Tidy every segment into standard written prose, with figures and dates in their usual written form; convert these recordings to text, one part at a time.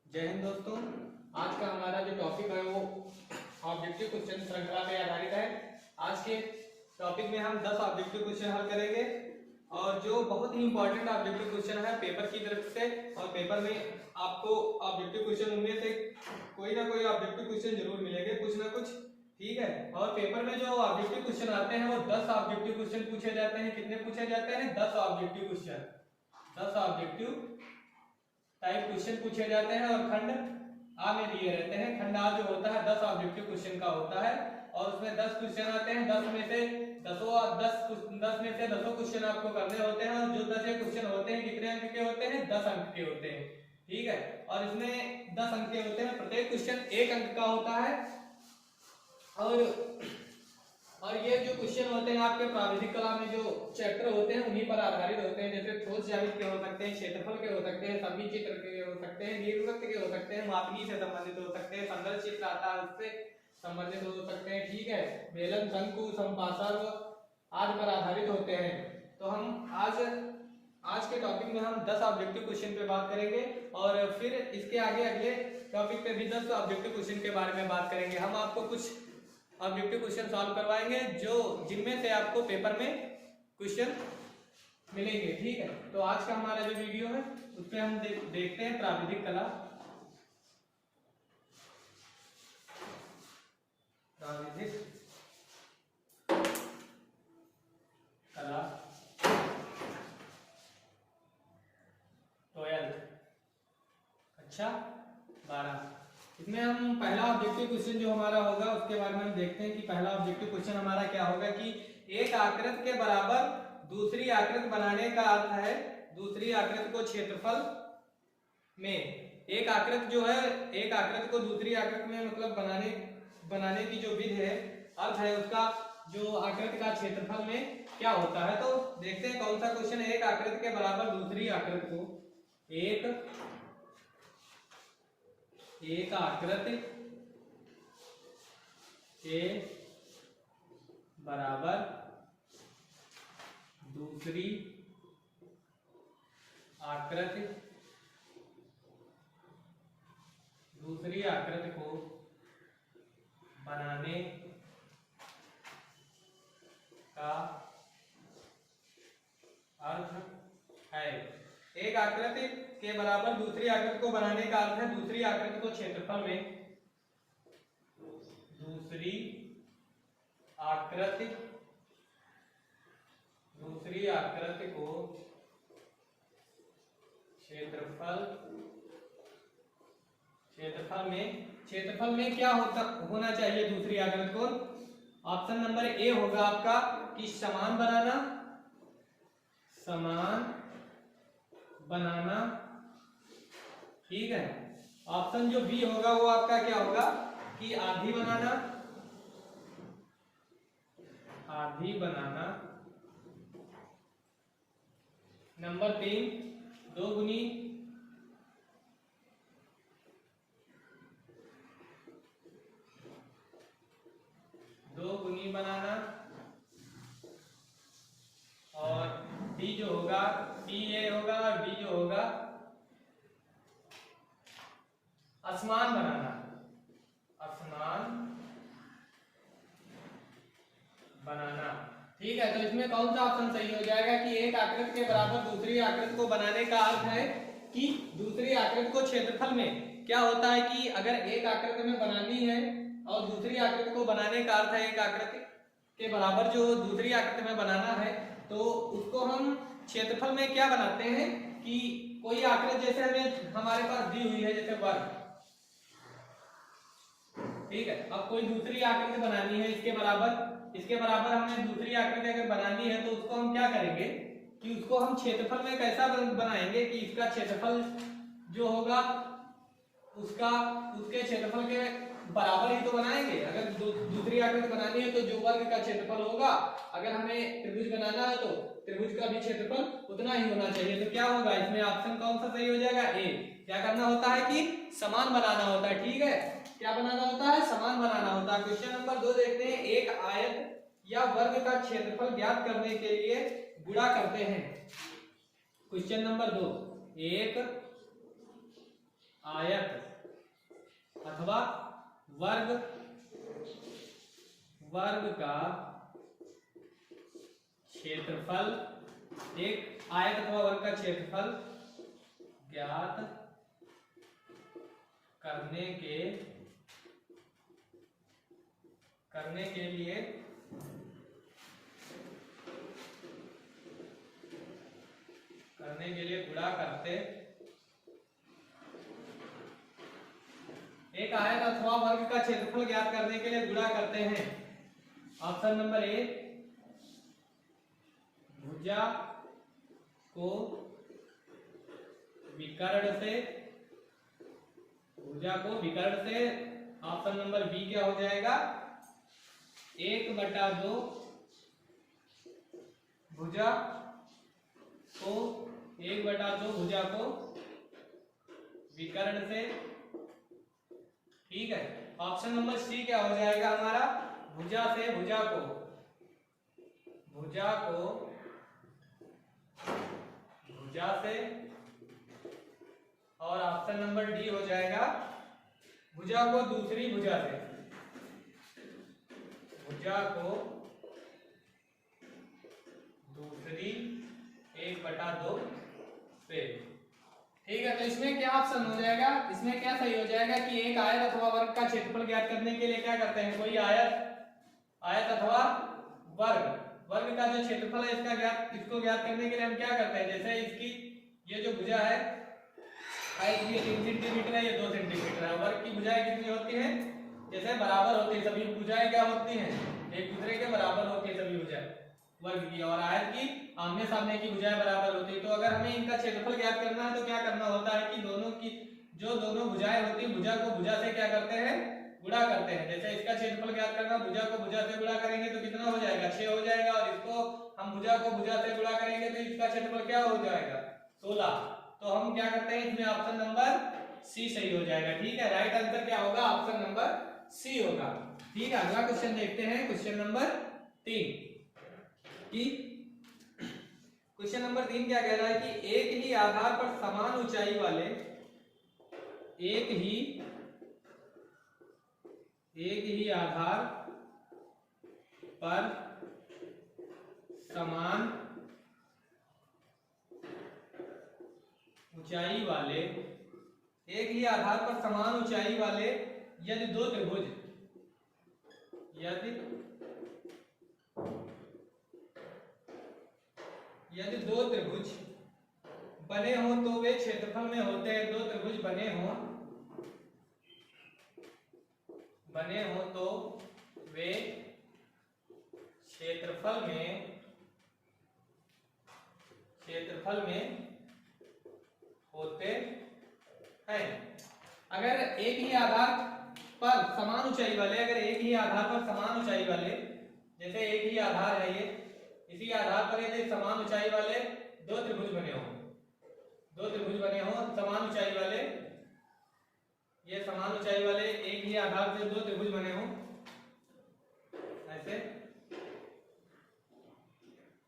जय हिंद दोस्तों। आज का हमारा जो टॉपिक है वो ऑब्जेक्टिव क्वेश्चन श्रृंखला पे आधारित है। आज के टॉपिक में हम 10 ऑब्जेक्टिव क्वेश्चन हल करेंगे और जो बहुत ही इंपॉर्टेंट ऑब्जेक्टिव क्वेश्चन है पेपर की तरफ से। और पेपर में आपको ऑब्जेक्टिव क्वेश्चन उनमें से कोई ना कोई ऑब्जेक्टिव क्वेश्चन जरूर मिलेंगे, कुछ ना कुछ, ठीक है। और पेपर में जो ऑब्जेक्टिव क्वेश्चन आते हैं वो 10 ऑब्जेक्टिव क्वेश्चन पूछे जाते हैं। कितने पूछे जाते हैं? 10 objective question, 10 objective type question पूछे जाते हैं और खंड आ में दिए रहते हैं। खंड आ जो होता है 10 ऑब्जेक्टिव क्वेश्चन का होता है और उसमें 10 क्वेश्चन आते हैं। 10 में से 10 क्वेश्चन आपको करने होते हैं और जो 10 क्वेश्चन होते हैं कितने अंक के होते हैं? 10 अंक के होते हैं, ठीक है। और इसमें 10 अंक के होते हैं, प्रत्येक क्वेश्चन 1 अंक का होता है। और ये जो क्वेश्चन होते हैं आपके प्राविधिक कला में जो चैप्टर होते हैं उन्हीं पर आधारित होते हैं। जैसे ठोस ज्यामिति के हो सकते हैं, क्षेत्रफल के हो सकते हैं, सभी चित्र के हो सकते हैं, दीर्घवृत्त के हो सकते हैं, मापनी से संबंधित हो सकते हैं, संदर्भ चित्र आता है उससे संबंधित हो सकते हैं, ठीक है। बेलन, शंकु, समपार्श्व आदि पर आधारित होते हैं। तो हम आज के टॉपिक में हम 10 ऑब्जेक्टिव क्वेश्चन पे बात करेंगे और फिर इसके आगे अगले टॉपिक पे भी 10 ऑब्जेक्टिव क्वेश्चन के बारे में बात करेंगे। हम आपको कुछ ऑब्जेक्टिव क्वेश्चन सॉल्व करवाएंगे जो जिनमें से आपको पेपर में क्वेश्चन मिलेंगे, ठीक है। तो आज का हमारा जो वीडियो है उसमें हम देखते हैं प्राविधिक कला। प्राविधिक कला 12 अच्छा 12। इसमें हम पहला ऑब्जेक्टिव क्वेश्चन जो हमारा होगा उसके बारे में हम देखते हैं कि पहला ऑब्जेक्टिव क्वेश्चन हमारा क्या होगा कि एक आकृति के बराबर दूसरी आकृति बनाने का अर्थ है दूसरी आकृति को क्षेत्रफल में, एक आकृति जो है एक आकृति को दूसरी आकृति में मतलब बनाने की जो विधि है, अर्थ है उसका, जो आकृति का क्षेत्रफल में क्या होता है। तो देखते हैं कौन सा क्वेश्चन है। एक आकृति के बराबर दूसरी आकृति को एक आकृति के बराबर दूसरी आकृति को बनाने का अर्थ है। एक आकृति के बराबर दूसरी आकृति को बनाने का अर्थ है दूसरी आकृति को क्षेत्रफल में, दूसरी आकृति को क्षेत्रफल में क्या होना चाहिए दूसरी आकृति को। ऑप्शन नंबर ए होगा आपका कि समान बनाना, ठीक है। ऑप्शन जो बी होगा वो आपका क्या होगा कि आधी बनाना। नंबर 3 दो गुनी बनाना। और डी जो होगा, डी ए होगा और डी जो होगा असमान बनाना, ठीक है। तो इसमें कौन सा ऑप्शन सही हो जाएगा कि एक आकृति के बराबर दूसरी आकृति को बनाने का अर्थ है कि दूसरी आकृति को क्षेत्रफल में क्या होता है कि अगर एक आकृति में बनानी है और दूसरी आकृति को बनाने का अर्थ है एक आकृति के बराबर जो दूसरी आकृति में बनाना है तो उसको हम क्षेत्रफल में क्या बनाते हैं कि कोई आकृति जैसे हमारे पास दी हुई है जैसे वर्ग, ठीक है। अब कोई दूसरी आकृति बनानी है इसके बराबर हमें दूसरी आकृति अगर बनानी है तो उसको हम क्या करेंगे कि उसको हम क्षेत्रफल में कैसा बनाएंगे कि इसका क्षेत्रफल जो होगा उसके क्षेत्रफल के बराबर ही तो बनाएंगे। अगर दूसरी आकृति बनानी है तो जो वर्ग का क्षेत्रफल होगा, अगर हमें त्रिभुज बनाना है तो त्रिभुज का भी क्षेत्रफल उतना ही होना चाहिए। तो क्या होगा इसमें ऑप्शन कौन सा सही हो जाएगा? ए। क्या करना होता है कि समान बनाना होता है, ठीक है। क्या बनाना होता है? समान बनाना होता है। क्वेश्चन नंबर 2 देखते हैं। एक आयत या वर्ग का क्षेत्रफल ज्ञात करने के लिए गुणा करते हैं। क्वेश्चन नंबर 2, एक आयत अथवा वर्ग का क्षेत्रफल, एक आयत अथवा वर्ग का क्षेत्रफल ज्ञात करने के लिए गुणा करते, एक आयत अथवा वर्ग का क्षेत्रफल ज्ञात करने के लिए गुणा करते हैं। ऑप्शन नंबर ए, भुजा को विकर्ण से, ऑप्शन नंबर बी क्या हो जाएगा, 1/2 भुजा को 1/2 भुजा को विकर्ण से। ठीक है, ऑप्शन नंबर सी क्या हो जाएगा हमारा, भुजा से भुजा को भुजा से, और ऑप्शन नंबर डी हो जाएगा भुजा को दूसरी भुजा से, भुजा को दूसरी 1/2 से। ठीक है, तो इसमें क्या ऑप्शन हो जाएगा, इसमें क्या सही हो जाएगा कि एक आयत अथवा वर्ग का क्षेत्रफल ज्ञात करने के लिए क्या करते हैं, कोई आयत अथवा वर्ग का जो क्षेत्रफल है इसको ज्ञात करने के लिए हम क्या करते हैं, जैसे इसकी ये जो भुजा है आयत की 3 सेंटीमीटर है, ये 2 सेंटीमीटर है, वर्ग की भुजाएं कितनी होती हैं, जैसे बराबर होती है, सभी भुजाएं क्या होती हैं, एक दूसरे के बराबर होती है सभी भुजाएं वर्ग की, और आयत की आमने सामने की भुजाएं बराबर होती है। तो अगर हमें इनका क्षेत्रफल ज्ञात करना है तो क्या करना होता है कि दोनों भुजाएं होती है, भुजा को भुजा से क्या करते हैं, गुणा करते हैं। जैसे इसका क्षेत्रफल ज्ञात करना, भुजा को भुजा से गुणा करेंगे तो कितना हो जाएगा, 6 हो जाएगा, और इसको हम भुजा को भुजा से गुणा करेंगे तो इसका क्षेत्रफल क्या हो जाएगा, 16। तो हम क्या करते हैं, इसमें ऑप्शन नंबर सी सही हो जाएगा। ठीक है, राइट आंसर क्या होगा, ऑप्शन नंबर सी होगा। ठीक है, अगला क्वेश्चन देखते हैं, क्वेश्चन नंबर 3 की क्वेश्चन नंबर 3 क्या कह रहा है कि एक ही आधार पर समान ऊंचाई वाले, एक ही आधार पर समान ऊंचाई वाले, एक ही आधार पर समान ऊंचाई वाले यदि दो त्रिभुज बने हों तो वे क्षेत्रफल में होते हैं, दो त्रिभुज बने हों तो वे क्षेत्रफल में होते हैं। अगर एक ही आधार पर समान ऊंचाई वाले, जैसे एक ही आधार है, ये इसी आधार पर यदि समान ऊंचाई वाले दो त्रिभुज बने हों समान ऊंचाई वाले, ये समान ऊंचाई वाले एक ही आधार से दो त्रिभुज बने हों, ऐसे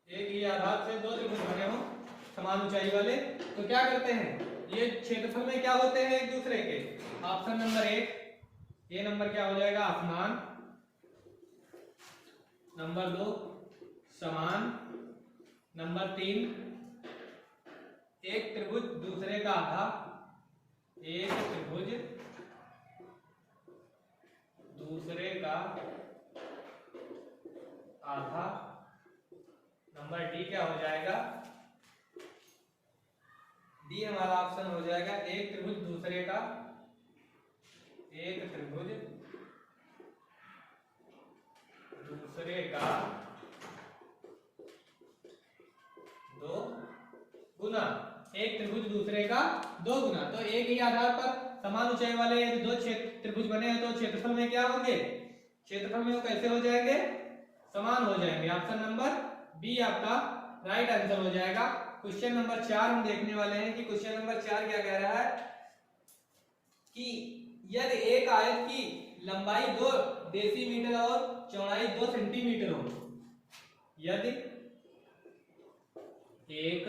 एक ही आधार से दो त्रिभुज बने हों समान ऊंचाई वाले, तो क्या करते हैं, ये क्षेत्रफल में क्या होते हैं, एक दूसरे के। ऑप्शन नंबर 1, ये नंबर क्या हो जाएगा, असमान, नंबर 2 समान, नंबर 3 एक त्रिभुज दूसरे का आधा, एक त्रिभुज दूसरे का आधा, नंबर डी क्या हो जाएगा, डी हमारा ऑप्शन हो जाएगा एक त्रिभुज दूसरे का दो गुना, एक त्रिभुज दूसरे का दो गुना। तो एक ही आधार पर समान ऊंचाई वाले यदि दो त्रिभुज बने हैं तो क्षेत्रफल में क्या होंगे, क्षेत्रफल में वो कैसे हो जाएंगे, समान हो जाएंगे। ऑप्शन नंबर बी आपका राइट आंसर हो जाएगा। क्वेश्चन नंबर 4 हम देखने वाले हैं कि क्वेश्चन नंबर 4 क्या कह रहा है कि यदि एक आयत की लंबाई 2 डेसीमीटर और चौड़ाई 2 सेंटीमीटर हो, यदि एक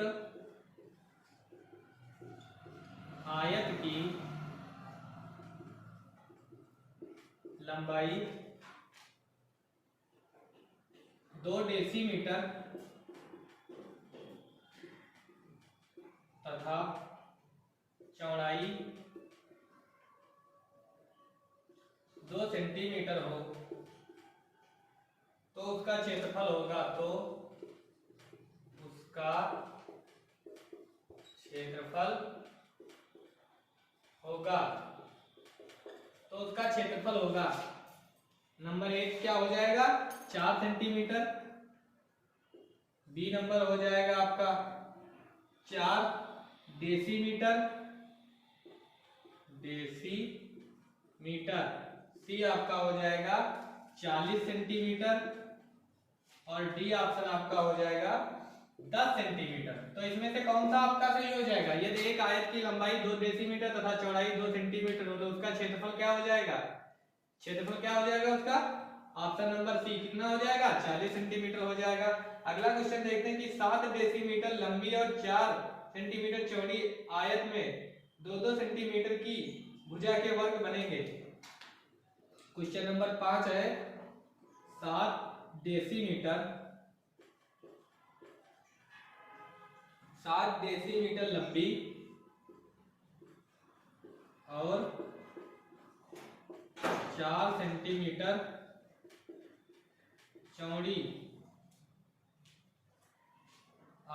आयत की लंबाई 2 डेसीमीटर तथा चौड़ाई 2 सेंटीमीटर हो तो उसका क्षेत्रफल होगा नंबर 1 क्या हो जाएगा 4 सेंटीमीटर, बी नंबर हो जाएगा आपका 4 डेसीमीटर, सी आपका हो जाएगा 40 सेंटीमीटर और डी ऑप्शन आपका हो जाएगा 10 सेंटीमीटर। तो इसमें से कौन सा आपका सही हो जाएगा? यदि एक आयत की लंबाई 2 डेसीमीटर तथा चौड़ाई 2 सेंटीमीटर हो तो उसका क्षेत्रफल क्या हो जाएगा? क्षेत्रफल क्या हो जाएगा उसका? ऑप्शन नंबर सी कितना हो जाएगा? 40 सेंटीमीटर हो जाएगा। अगला क्वेश्चन देखते हैं कि 7 डेसीमीटर लंबी और 4 सेंटीमीटर चौड़ी आयत में 2-2 सेंटीमीटर की भुजा के वर्ग बनेंगे। क्वेश्चन नंबर 5 है 7 डेसीमीटर लंबी और 4 सेंटीमीटर चौड़ी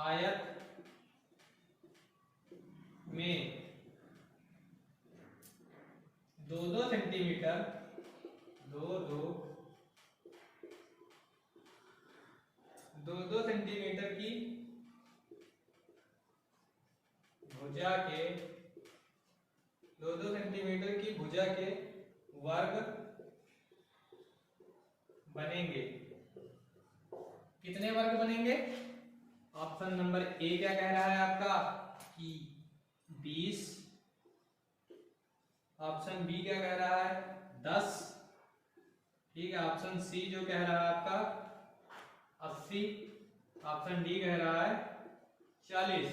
आयत में 2-2 सेंटीमीटर 2-2 सेंटीमीटर की भुजा के 2-2 सेंटीमीटर की भुजा के वर्ग बनेंगे। कितने वर्ग बनेंगे? ऑप्शन नंबर ए क्या कह रहा है आपका कि 20, ऑप्शन बी क्या कह रहा है 10, ठीक है। ऑप्शन सी जो कह रहा है आपका 80, ऑप्शन डी कह रहा है 40।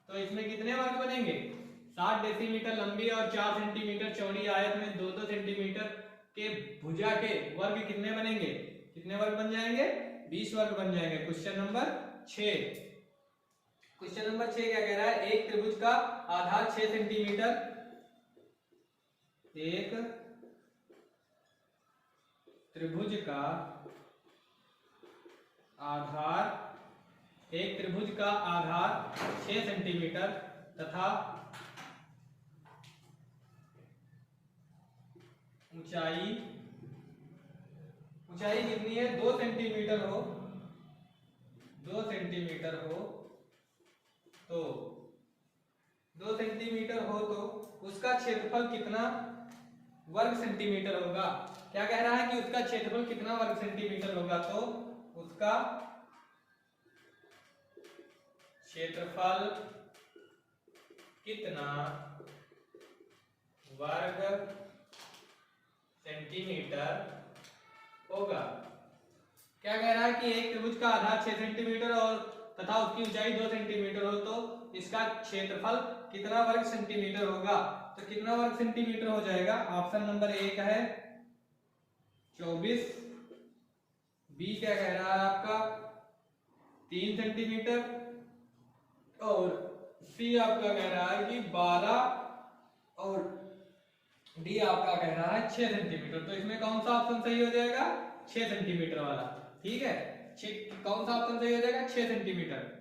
तो इसमें कितने वर्ग बनेंगे? 7 डेसीमीटर लंबी और 4 सेंटीमीटर चौड़ी आयत में 2-2 सेंटीमीटर के भुजा के वर्ग कितने बनेंगे? कितने वर्ग बन जाएंगे? 20 वर्ग बन जाएंगे। क्वेश्चन नंबर 6 क्या कह रहा है? एक त्रिभुज का आधार 6 सेंटीमीटर, एक त्रिभुज का आधार 6 सेंटीमीटर तथा ऊंचाई कितनी है? 2 सेंटीमीटर हो, 2 सेंटीमीटर हो तो 2 सेंटीमीटर हो तो उसका क्षेत्रफल कितना वर्ग सेंटीमीटर होगा? क्या कह रहा है कि उसका क्षेत्रफल कितना वर्ग सेंटीमीटर होगा? तो उसका क्षेत्रफल कितना वर्ग सेंटीमीटर होगा? क्या कह रहा है कि एक त्रिभुज का आधार 6 सेंटीमीटर और तथा उसकी ऊंचाई 2 सेंटीमीटर हो तो इसका क्षेत्रफल कितना वर्ग सेंटीमीटर होगा? तो कितना वर्ग सेंटीमीटर हो जाएगा? ऑप्शन नंबर ए का है 24, बी क्या कह रहा है आपका 3 सेंटीमीटर और सी आपका कह रहा है कि 12 और डी आपका कह रहा है 6 सेंटीमीटर। तो इसमें कौन सा ऑप्शन सही हो जाएगा? 6 सेंटीमीटर वाला, ठीक है। कौन सा ऑप्शन सही हो जाएगा? 6 सेंटीमीटर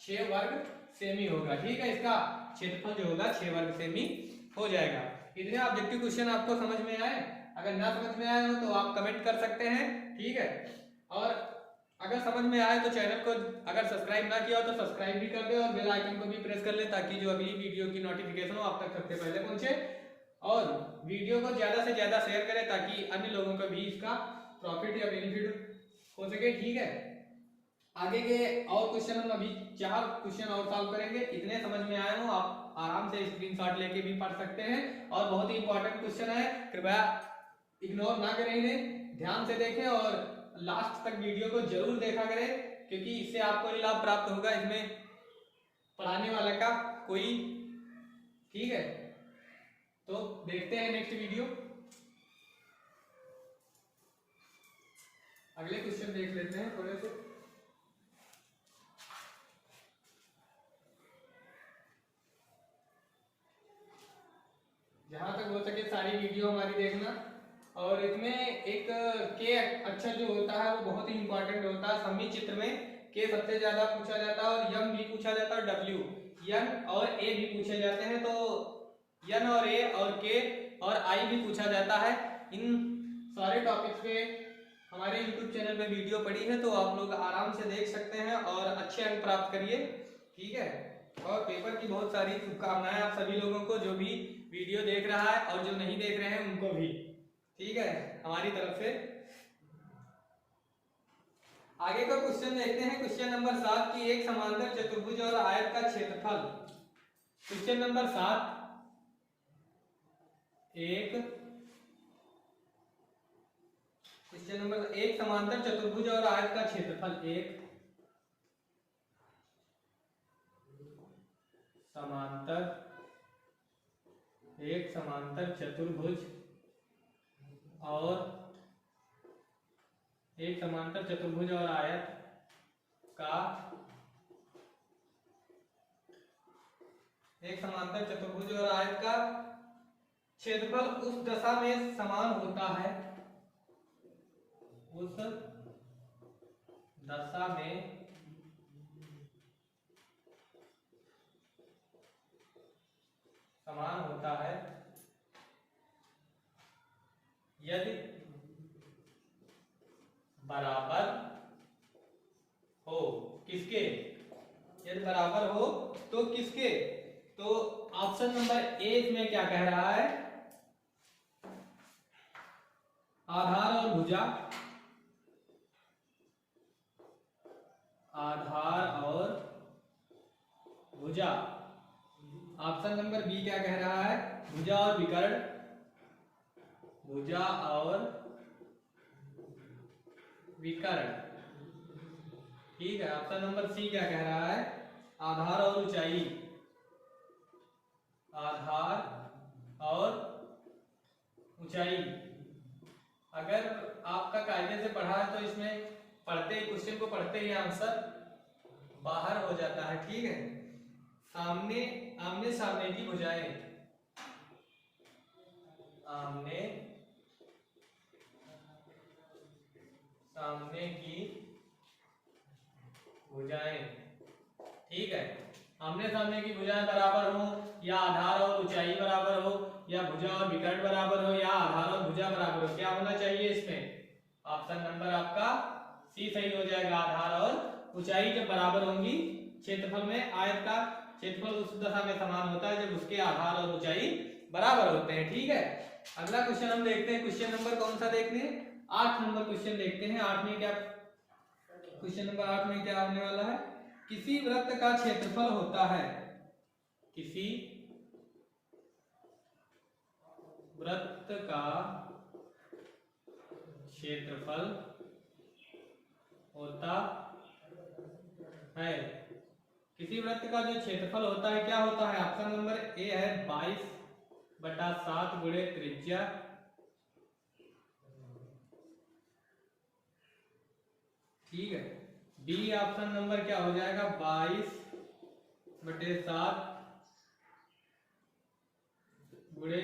6 वर्ग सेमी होगा, ठीक है। इसका क्षेत्रफल जो होगा 6 वर्ग सेमी हो जाएगा। इतने ऑब्जेक्टिव क्वेश्चन आपको समझ में आए? अगर ना समझ में आए हो तो आप कमेंट कर सकते हैं, ठीक है। और अगर समझ में आए तो चैनल को अगर सब्सक्राइब ना किया हो तो सब्सक्राइब भी कर दे और बेल आइकन को भी प्रेस कर ले ताकि जो अगली वीडियो की नोटिफिकेशन हो आप तक सबसे पहले पहुंचे। और वीडियो को ज्यादा से ज्यादा शेयर करें ताकि अन्य लोगों को भी इसका प्रॉफिट या बेनिफिट हो सके, ठीक है। आगे के और क्वेश्चन हम अभी 4 क्वेश्चन और सॉल्व करेंगे। इतने समझ में आए हो आप आराम से स्क्रीनशॉट लेके भी पढ़ सकते हैं और बहुत ही इंपॉर्टेंट क्वेश्चन है, कृपया इग्नोर ना करें, इन्हें ध्यान से देखें और लास्ट तक वीडियो को जरूर देखा करें क्योंकि इससे आपको ही लाभ प्राप्त होगा, इसमें पढ़ाने वाले का कोई, ठीक है। तो देखते हैं नेक्स्ट वीडियो। अगले क्वेश्चन देख लेते हैं थोड़े से। जहां तक हो सके सारी वीडियो हमारी देखना। और इसमें एक के अक्षर जो होता है वो बहुत ही इंपॉर्टेंट होता है। समी चित्र में के सबसे ज्यादा पूछा जाता है और यम भी पूछा जाता है और डब्ल्यू, यन और ए भी पूछे जाते हैं। तो यन और ए और के और आई भी पूछा जाता है। इन सारे टॉपिक्स पे हमारे YouTube चैनल पे वीडियो पड़ी है, तो आप लोग आराम से देख सकते हैं और अच्छे अंक प्राप्त करिए। ठीक है, और पेपर की बहुत सारी शुभकामनाएं आप सभी लोगों को, जो भी वीडियो देख रहा है और जो नहीं देख रहे हैं उनको भी। ठीक है, हमारी तरफ से। आगे का क्वेश्चन देखते हैं। क्वेश्चन नंबर 7 की एक समांतर चतुर्भुज और आयत का क्षेत्रफल। क्वेश्चन नंबर 7, क्वेश्चन नंबर 1 समांतर चतुर्भुज और आयत का क्षेत्रफल। एक समांतर चतुर्भुज और एक समांतर चतुर्भुज और आयत का, एक समांतर चतुर्भुज और आयत का क्षेत्रफल उस दशा में समान होता है, उस दशा में समान होता है यदि बराबर हो। किसके? यदि बराबर हो तो किसके? तो ऑप्शन नंबर ए इसमें क्या कह रहा है? आधार और भुजा, आधार और भुजा। ऑप्शन नंबर बी क्या कह रहा है? भुजा और विकर्ण, भुजा और विकर्ण। ठीक है, ऑप्शन नंबर सी क्या कह रहा है? आधार और ऊंचाई, आधार और ऊंचाई। अगर आपका कायदे से पढ़ा है तो इसमें पढ़ते ही, क्वेश्चन को पढ़ते ही आंसर बाहर हो जाता है। ठीक है, सामने आमने सामने की भुजाएं, आमने सामने की भुजाएं। ठीक है, आमने सामने की भुजाएं बराबर हो, या आधार और ऊंचाई बराबर हो, या भुजा और विकर्ण बराबर हो, या आधार और भुजा बराबर हो। क्या होना चाहिए इसमें? ऑप्शन नंबर आपका सी सही हो जाएगा। आधार और ऊंचाई जब बराबर होंगी क्षेत्रफल में, आयत का क्षेत्रफल उस दशा में समान होता है जब उसके आधार और ऊंचाई बराबर होते हैं। ठीक है, अगला क्वेश्चन हम देखते हैं। क्वेश्चन नंबर कौन सा देखते हैं? 8 नंबर क्वेश्चन देखते हैं। 8 में क्या, क्वेश्चन नंबर 8 में क्या होने वाला है? किसी वृत्त का क्षेत्रफल होता है, किसी वृत्त का क्षेत्रफल होता है। किसी वृत्त का जो क्षेत्रफल होता है क्या होता है? ऑप्शन नंबर ए है 22/7 गुणे त्रिज्या, ठीक है। बी ऑप्शन नंबर क्या हो जाएगा? 22/7 गुणे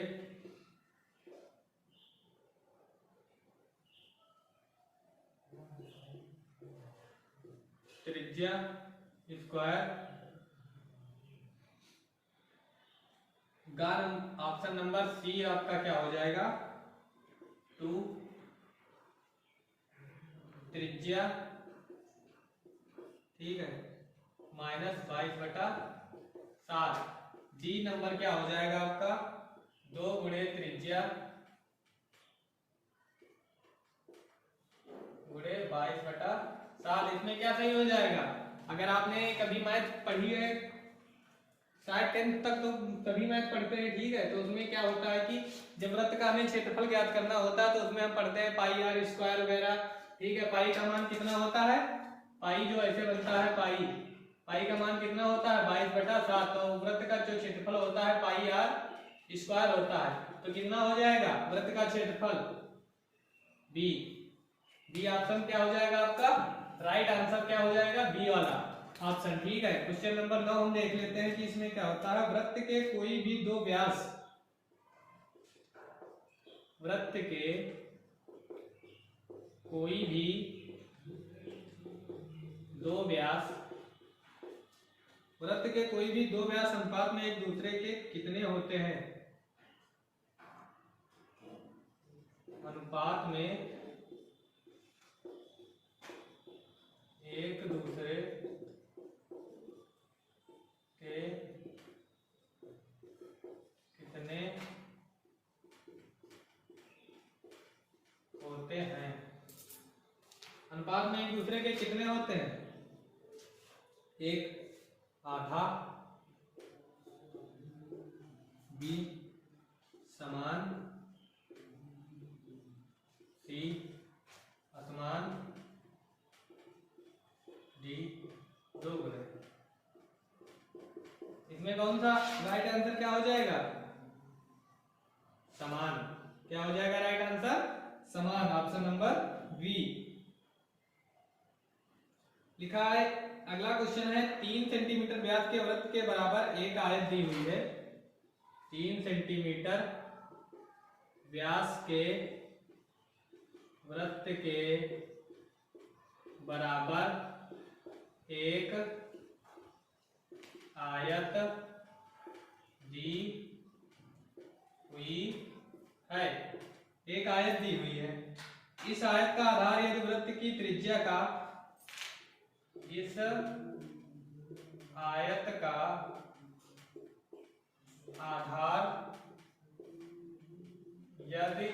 त्रिज्या स्क्वायर। ऑप्शन नंबर सी आपका क्या हो जाएगा? 2 त्रिज्या, ठीक है, -22/7। डी नंबर क्या हो जाएगा आपका? 2 गुणे त्रिज्या गुणे 22/7। इसमें क्या सही हो जाएगा? अगर आपने कभी मैथ पढ़ी है, शायद 10th तक तो सभी मैथ पढ़ते हैं, ठीक है। तो उसमें क्या होता है कि जब वृत्त का हमें क्षेत्रफल ज्ञात करना होता है तो उसमें हम पढ़ते हैं पाई आर स्क्वायर वगैरह, ठीक है। पाई का मान कितना होता है? पाई जो ऐसे बनता है, पाई का मान कितना होता है? 22/7। तो वृत्त का जो क्षेत्रफल होता है पाई आर स्क्वायर होता है। तो कितना हो जाएगा वृत्त का क्षेत्रफल? बी बी ऑप्शन क्या हो जाएगा आपका राइट आंसर, क्या हो जाएगा बी वाला ऑप्शन। ठीक है, क्वेश्चन नंबर 9 हम देख लेते हैं कि इसमें क्या होता है। वृत्त के कोई भी दो व्यास, वृत्त के कोई भी दो व्यास, वृत्त के कोई भी दो व्यास अनुपात में एक दूसरे के कितने होते हैं? अनुपात में एक दूसरे के कितने होते हैं? अनुपात में एक दूसरे के कितने होते हैं? एक आधा, बी समान, सी असमान, डी दो गुना। इसमें कौन सा राइट आंसर क्या हो जाएगा? समान। क्या हो जाएगा राइट आंसर? समान, ऑप्शन नंबर बी लिखा है। अगला क्वेश्चन है 3 सेंटीमीटर व्यास के वृत्त के बराबर एक आयत दी हुई है। 3 सेंटीमीटर व्यास के वृत्त के बराबर एक आयत दी हुई है। एक आयत दी हुई है। इस आयत का आधार यदि वृत्त की त्रिज्या का, इस आयत का आधार यदि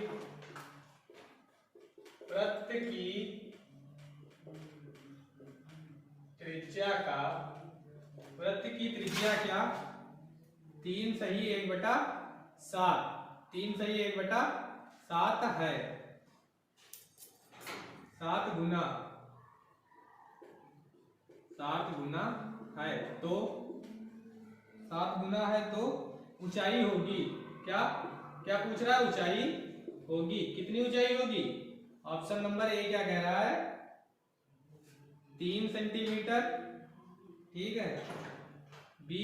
वृत्त की त्रिज्या का, वृत्त की त्रिज्या क्या 3 सही 1/7, 3 सही 1/7 है, 7 गुना है, तो 7 गुना है तो ऊंचाई होगी क्या? क्या पूछ रहा है? ऊंचाई होगी। कितनी ऊंचाई होगी? ऑप्शन नंबर ए क्या कह रहा है? 3 सेंटीमीटर। ठीक है, बी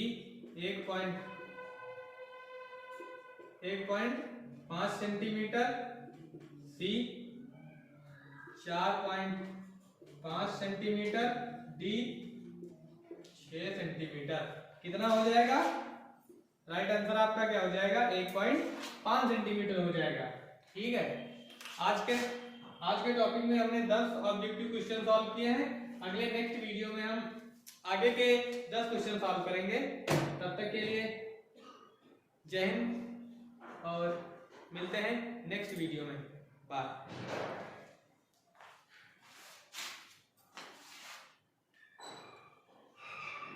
1.5 सेंटीमीटर, सी 4.5 सेंटीमीटर, डी 6 सेंटीमीटर। कितना हो जाएगा? राइट आंसर आपका क्या हो जाएगा? 1.5 सेंटीमीटर हो जाएगा। ठीक है, आज के टॉपिक में हमने 10 ऑब्जेक्टिव क्वेश्चन सॉल्व किए हैं। अगले नेक्स्ट वीडियो में हम आगे के 10 क्वेश्चन सॉल्व करेंगे। तब तक के लिए जय हिंद और मिलते हैं नेक्स्ट वीडियो में। बाय।